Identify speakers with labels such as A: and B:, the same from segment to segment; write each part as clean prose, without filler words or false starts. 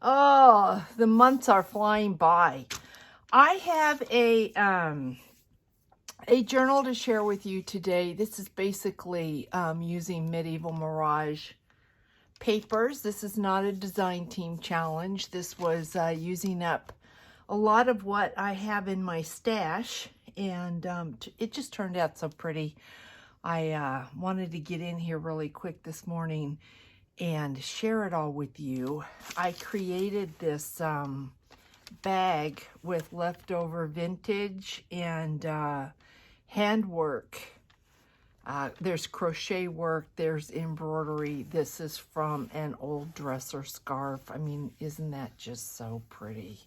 A: Oh, the months are flying by. I have a journal to share with you today. This is basically using Medieval Mirage papers. This is not a design team challenge. This was using up a lot of what I have in my stash, and it just turned out so pretty. I wanted to get in here really quick this morning and share it all with you. I created this bag with leftover vintage and handwork. There's crochet work, there's embroidery. This is from an old dresser scarf. I mean, isn't that just so pretty?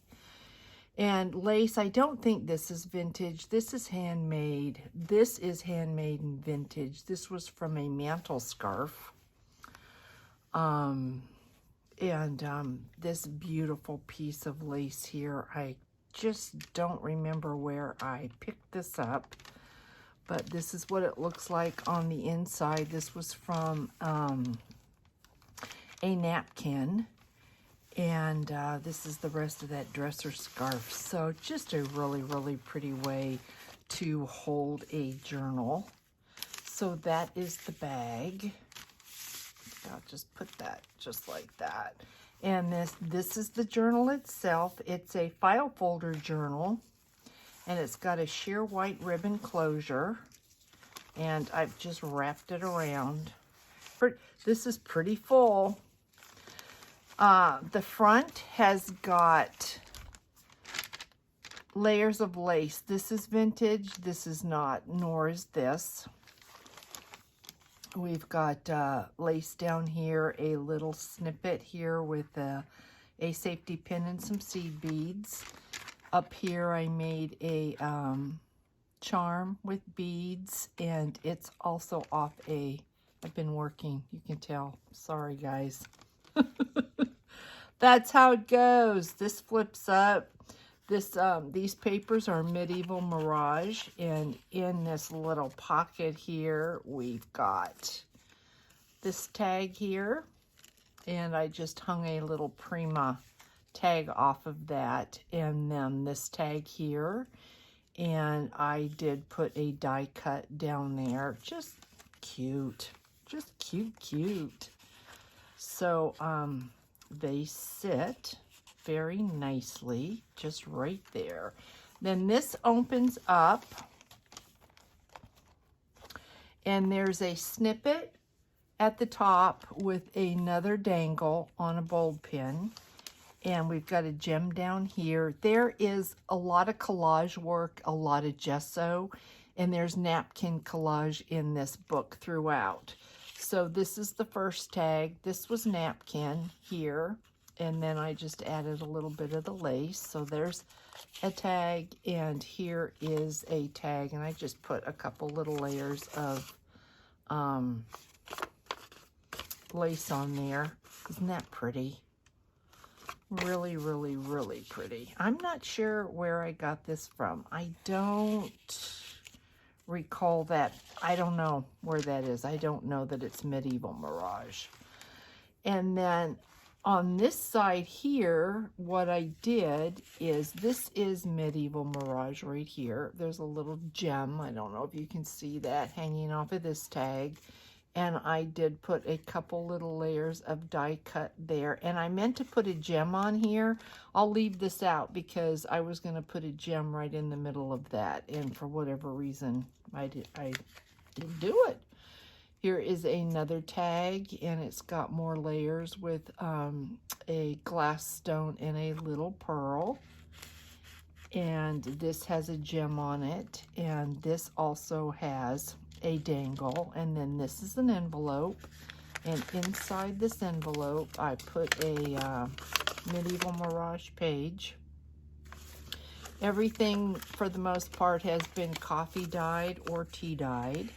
A: And lace, I don't think this is vintage. This is handmade. This is handmade and vintage. This was from a mantle scarf. This beautiful piece of lace here, I just don't remember where I picked this up, but this is what it looks like on the inside. This was from a napkin, and this is the rest of that dresser scarf. So just a really, really pretty way to hold a journal. So that is the bag. I'll just put that just like that. And this is the journal itself. It's a file folder journal, and it's got a sheer white ribbon closure, and I've just wrapped it around. This is pretty full. The front has got layers of lace. This is vintage. This is not, nor is this. We've got lace down here, a little snippet here with a safety pin and some seed beads. Up here I made a charm with beads, and it's also off I've been working, you can tell. Sorry guys. That's how it goes. This flips up. These papers are Medieval Mirage, and in this little pocket here, we've got this tag here, and I just hung a little Prima tag off of that, and then this tag here, and I did put a die cut down there. Just cute. Just cute. So, they sit very nicely, just right there. Then this opens up, and there's a snippet at the top with another dangle on a bulb pin, and we've got a gem down here. There is a lot of collage work, a lot of gesso, and there's napkin collage in this book throughout. So this is the first tag. This was napkin here. And then I just added a little bit of the lace. So there's a tag, and here is a tag. And I just put a couple little layers of lace on there. Isn't that pretty? Really, really, really pretty. I'm not sure where I got this from. I don't recall that. I don't know where that is. I don't know that it's Medieval Mirage. And then on this side here, what I did is, this is Medieval Mirage right here. There's a little gem, I don't know if you can see that, hanging off of this tag. And I did put a couple little layers of die cut there. And I meant to put a gem on here. I'll leave this out because I was going to put a gem right in the middle of that. And for whatever reason, I didn't do it. Here is another tag, and it's got more layers with a glass stone and a little pearl. And this has a gem on it, and this also has a dangle. And then this is an envelope, and inside this envelope I put a Medieval Mirage page. Everything for the most part has been coffee dyed or tea dyed.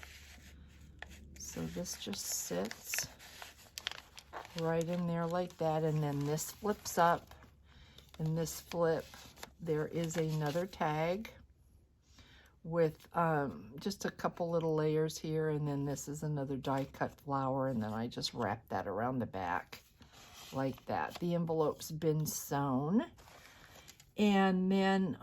A: So this just sits right in there like that, and then this flips up, and this flip, there is another tag with just a couple little layers here, and then this is another die cut flower, and then I just wrap that around the back. like that. The envelope's been sewn. And then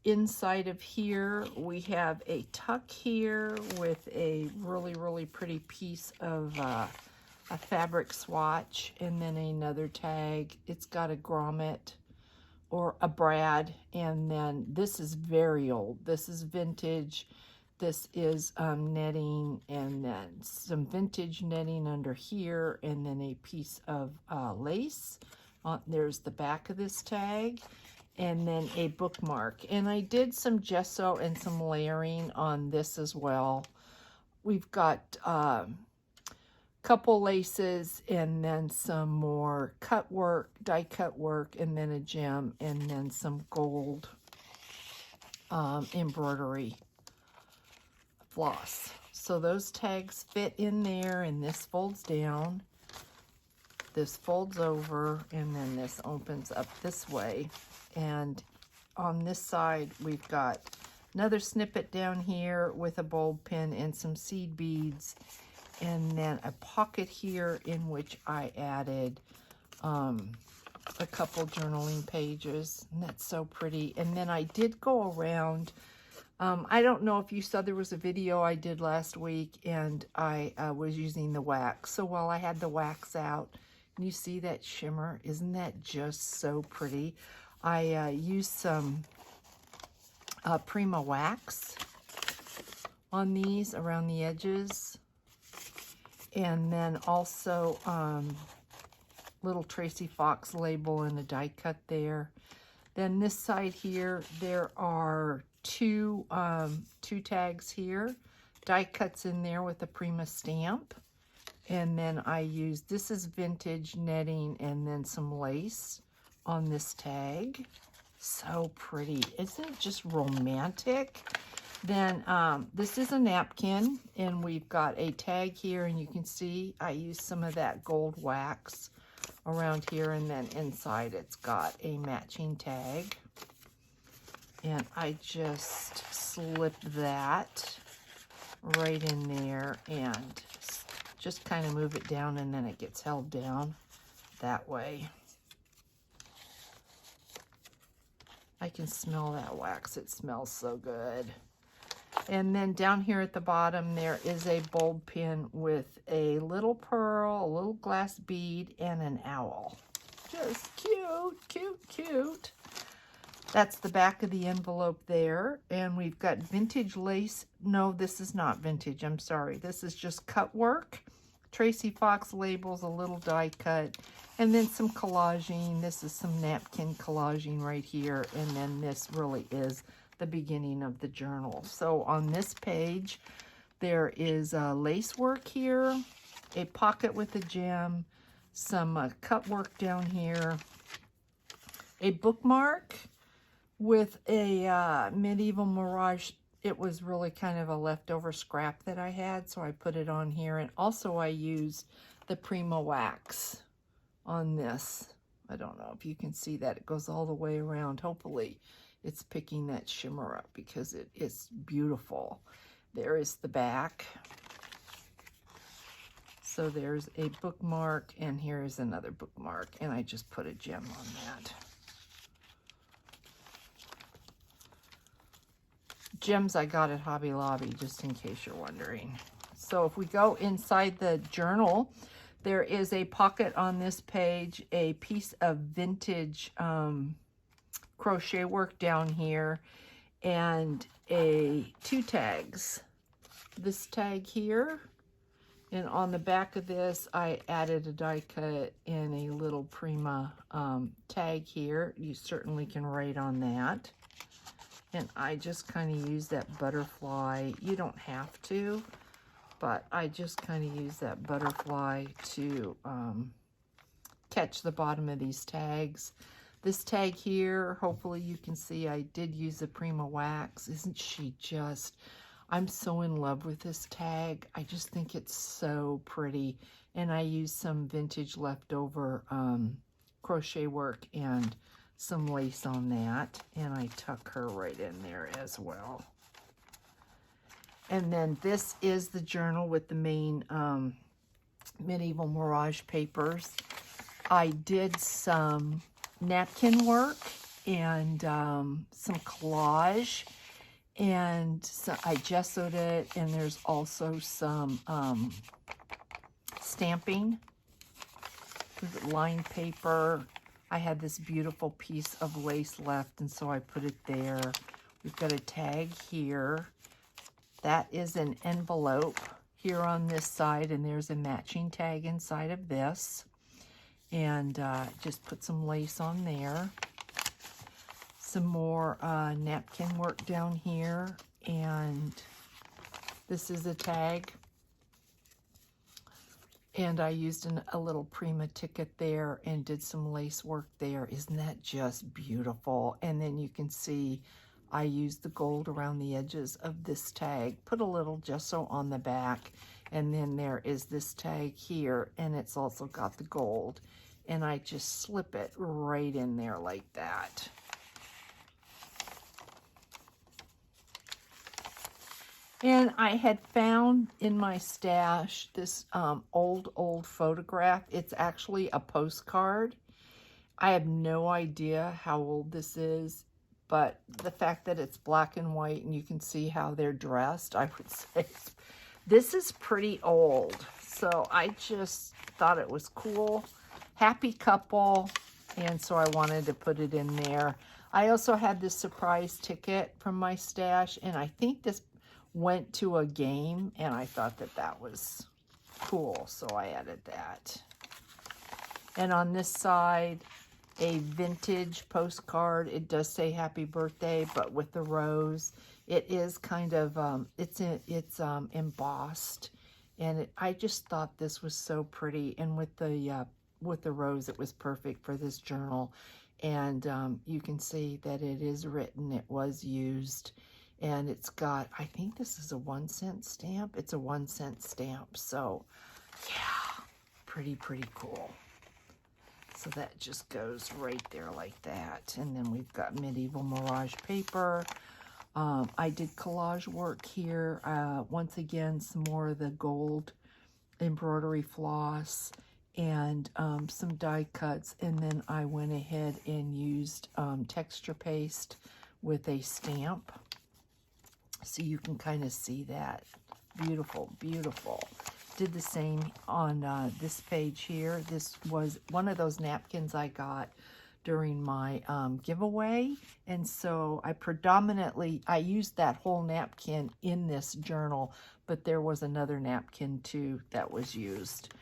A: inside of here, we have a tuck here with a really, really pretty piece of a fabric swatch, and then another tag. It's got a grommet or a brad, and then this is very old. This is vintage. This is netting, and then some vintage netting under here, and then a piece of lace. There's the back of this tag, and then a bookmark. And I did some gesso and some layering on this as well. We've got couple laces, and then some more cut work, die cut work, and then a gem, and then some gold embroidery floss. So those tags fit in there, and this folds down, this folds over, and then this opens up this way. And on this side, we've got another snippet down here with a bulb pin and some seed beads, and then a pocket here in which I added a couple journaling pages, and that's so pretty. And then I did go around, I don't know if you saw, there was a video I did last week, and I was using the wax. So while I had the wax out, you see that shimmer? Isn't that just so pretty? I used some Prima wax on these around the edges. And then also little Tracy Fox label and a die cut there. Then this side here, there are two tags here. Die cuts in there with a Prima stamp. And then I used, this is vintage netting, and then some lace on this tag. So pretty. Isn't it just romantic? Then this is a napkin, and we've got a tag here, and you can see I used some of that gold wax around here, and then inside it's got a matching tag. And I just slip that right in there and just kind of move it down, and then it gets held down that way. I can smell that wax. It smells so good. And then down here at the bottom, there is a bulb pin with a little pearl, a little glass bead, and an owl. Just cute, cute, cute. That's the back of the envelope there. And we've got vintage lace. No, this is not vintage. I'm sorry. This is just cut work. Tracy Fox labels, a little die cut, and then some collaging. This is some napkin collaging right here. And then this really is the beginning of the journal. So on this page, there is lace work here, a pocket with a gem, some cut work down here, a bookmark with a medieval Mirage. It was really kind of a leftover scrap that I had, so I put it on here. And also I used the Prima wax on this. I don't know if you can see that. It goes all the way around. Hopefully it's picking that shimmer up, because it is beautiful. There is the back. So there's a bookmark, and here is another bookmark, and I just put a gem on that. Gems I got at Hobby Lobby, just in case you're wondering. So if we go inside the journal, there is a pocket on this page, a piece of vintage crochet work down here, and two tags. This tag here, and on the back of this I added a die cut and a little Prima tag here. You certainly can write on that. And I just kind of use that butterfly. You don't have to, but I just kind of use that butterfly to catch the bottom of these tags. This tag here, hopefully you can see I did use the Prima wax. Isn't she just, I'm so in love with this tag. I just think it's so pretty. And I used some vintage leftover crochet work and some lace on that. And I tuck her right in there as well. And then this is the journal with the main medieval Mirage papers. I did some napkin work and some collage, and so I gessoed it, and there's also some stamping with lined paper. I had this beautiful piece of lace left, and so I put it there. We've got a tag here. That is an envelope here on this side, and there's a matching tag inside of this. And just put some lace on there. Some more napkin work down here, and this is a tag. And I used a little Prima ticket there and did some lace work there. Isn't that just beautiful? And then you can see I used the gold around the edges of this tag. Put a little gesso on the back, and then there is this tag here, and it's also got the gold. And I just slip it right in there like that. And I had found in my stash this old photograph. It's actually a postcard. I have no idea how old this is, but the fact that it's black and white and you can see how they're dressed, I would say this is pretty old. So I just thought it was cool. Happy couple, and so I wanted to put it in there. I also had this surprise ticket from my stash, and I think this went to a game, and I thought that that was cool, so I added that. And on this side, a vintage postcard. It does say happy birthday, but with the rose. It is kind of it's embossed, and I just thought this was so pretty, and with the rose, it was perfect for this journal. And you can see that it is written, it was used, and it's got, I think this is a 1-cent stamp. It's a 1-cent stamp, so yeah, pretty cool. So that just goes right there like that. And then we've got medieval Mirage paper. I did collage work here. Once again, some more of the gold embroidery floss and some die cuts. And then I went ahead and used texture paste with a stamp. So you can kind of see that. Beautiful, beautiful. Did the same on this page here. This was one of those napkins I got during my giveaway. And so I used that whole napkin in this journal, but there was another napkin too that was used.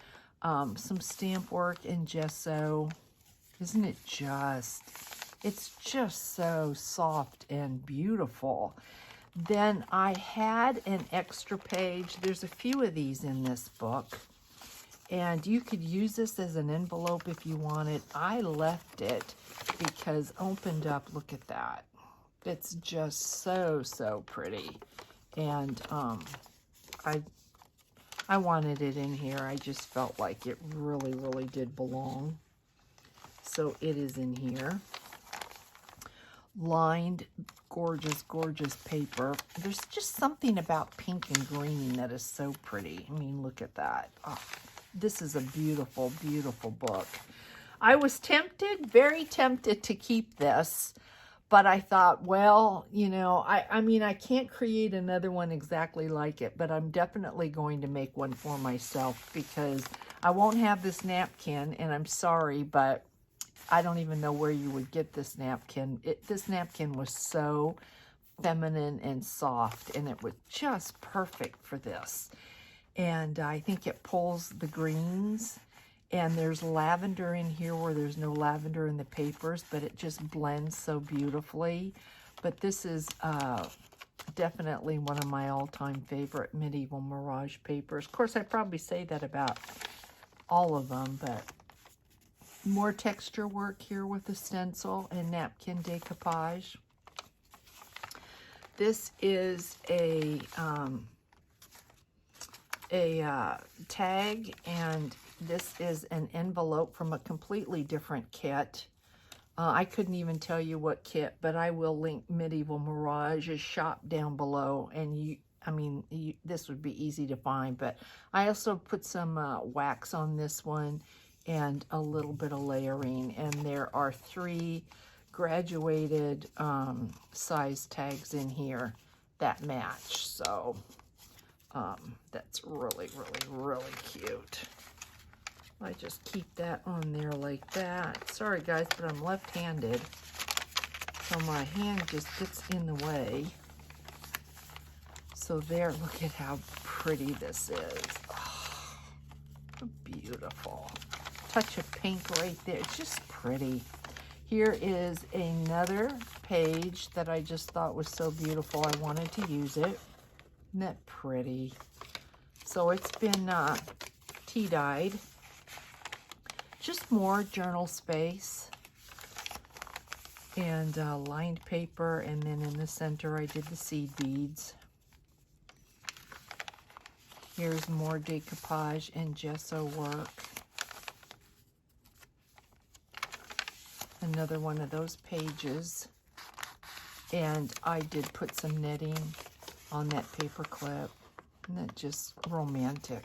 A: Some stamp work in gesso. Isn't it just, it's just so soft and beautiful. Then I had an extra page. There's a few of these in this book, and you could use this as an envelope if you wanted. I left it because opened up, look at that. It's just so pretty, and I wanted it in here. I just felt like it really did belong. So it is in here. Lined, gorgeous paper. There's just something about pink and green that is so pretty. I mean, look at that. Oh, this is a beautiful book. I was tempted, very tempted to keep this, but I thought, well, you know, I mean, I can't create another one exactly like it, but I'm definitely going to make one for myself because I won't have this napkin, and I'm sorry, but I don't even know where you would get this napkin. This napkin was so feminine and soft, and it was just perfect for this. And I think it pulls the greens, and there's lavender in here where there's no lavender in the papers, but it just blends so beautifully. But this is definitely one of my all-time favorite medieval Mirage papers. Of course, I probably say that about all of them, but more texture work here with the stencil and napkin decoupage. This is a tag, and this is an envelope from a completely different kit. I couldn't even tell you what kit, but I will link Medieval Mirage's shop down below, and this would be easy to find. But I also put some wax on this one, and a little bit of layering. And there are 3 graduated size tags in here that match. So that's really, really, really cute. I just keep that on there like that. Sorry guys, but I'm left-handed, so my hand just gets in the way. So there, look at how pretty this is. Oh, beautiful. Touch of pink right there. It's just pretty. Here is another page that I just thought was so beautiful. I wanted to use it. Isn't that pretty? So it's been tea-dyed. Just more journal space. And lined paper. And then in the center I did the seed beads. Here's more decoupage and gesso work. Another one of those pages. And I did put some knitting on that paper clip. Isn't that just romantic?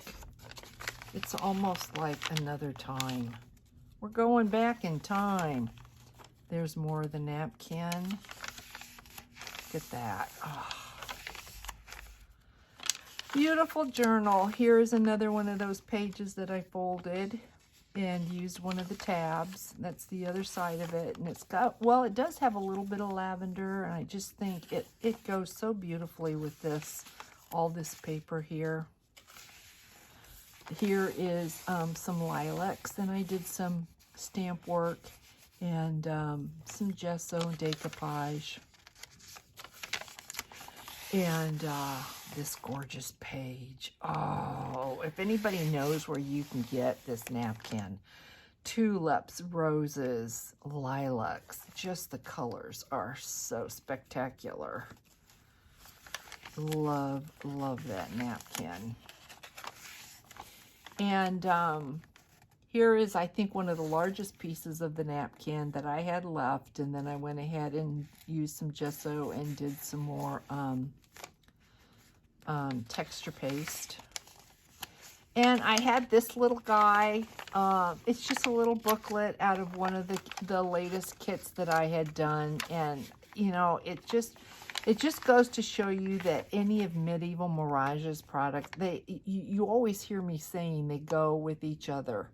A: It's almost like another time. We're going back in time. There's more of the napkin. Look at that. Oh. Beautiful journal. Here's another one of those pages that I folded and used one of the tabs. That's the other side of it. And it's got, well, it does have a little bit of lavender, and I just think it goes so beautifully with this, all this paper here. Here is some lilacs, and I did some stamp work and some gesso and decoupage. And this gorgeous page. Oh, if anybody knows where you can get this napkin, tulips, roses, lilacs, just the colors are so spectacular. Love, love that napkin. And here is, I think, one of the largest pieces of the napkin that I had left, and then I went ahead and used some gesso and did some more texture paste. And I had this little guy. It's just a little booklet out of one of the latest kits that I had done, and you know, it just goes to show you that any of Medieval Mirage's products, you always hear me saying they go with each other.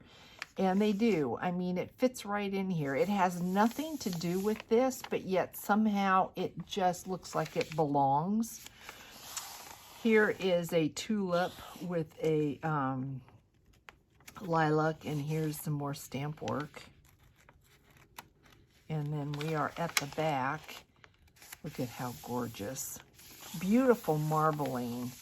A: And they do. I mean, it fits right in here. It has nothing to do with this, but yet somehow it just looks like it belongs. Here is a tulip with a lilac, and here's some more stamp work. And then we are at the back. Look at how gorgeous. Beautiful marbling.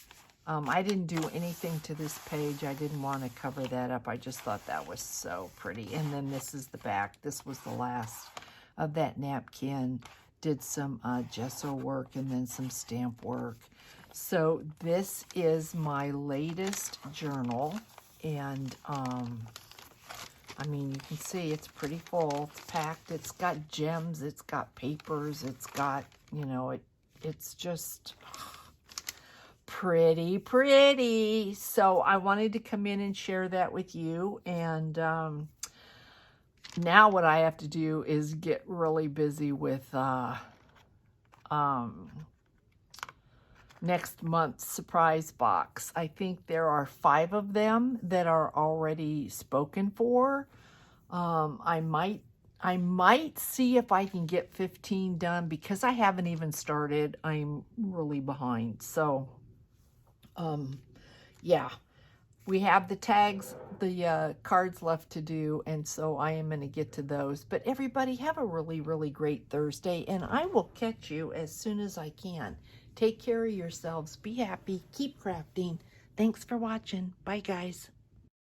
A: I didn't do anything to this page. I didn't want to cover that up. I just thought that was so pretty. And then this is the back. This was the last of that napkin. Did some gesso work and then some stamp work. So this is my latest journal. And I mean, you can see it's pretty full. It's packed. It's got gems. It's got papers. It's got, you know, it's just pretty, pretty. So I wanted to come in and share that with you. And now what I have to do is get really busy with next month's surprise box. I think there are 5 of them that are already spoken for. I might see if I can get 15 done because I haven't even started. I'm really behind. So yeah, we have the tags, the cards left to do, and so I am going to get to those. But everybody have a really, really great Thursday, and I will catch you as soon as I can. Take care of yourselves. Be happy. Keep crafting. Thanks for watching. Bye, guys.